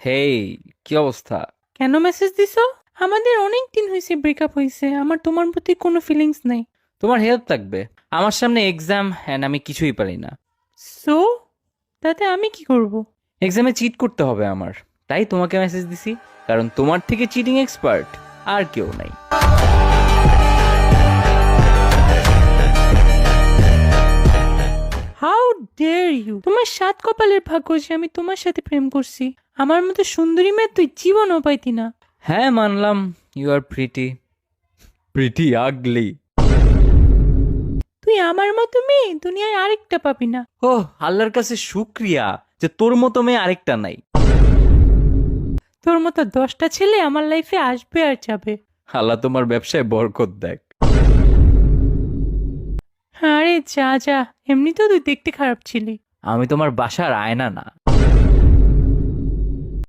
হেই, কি অবস্থা? কেন মেসেজ দিছো? আমাদের অনেক দিন হয়েছে ব্রেকআপ হয়েছে, আমার তোমার প্রতি কোনো ফিলিংস নাই। তোমার হেল্প লাগবে। আমার সামনে এক্সাম এন্ড আমি কিছুই পারি না। সো তাতে আমি কি করব? এক্সামে চিট করতে হবে আমার, তাই তোমাকে মেসেজ দিছি। কারণ তোমার থেকে চিটিং এক্সপার্ট আর কেউ নাই। How dare you! তোমার সাত কপালের ভাগ্য যে আমি তোমার সাথে প্রেম করছি। আমার মতো সুন্দরী মেয়ে তুই জীবনও পাইতি না। হ্যাঁ, মানলাম ইউ আর প্রিটি, প্রিটি আগলি। তুই আমার মতো মেয়ে দুনিয়ায় আরেকটা পাবি না। ওহ, আল্লাহর কাছে শুক্রিয়া যে তোর মতো মেয়ে আরেকটা নাই। তোর মতো 10টা ছেলে আমার লাইফে আসবে আর যাবে। আল্লাহ তোমার ব্যবসায় বরকত দেখ। আরে যা যা, এমনিতেও তুই দেখতে খারাপ ছিলি। আমি তোমার বাসার আয়না না।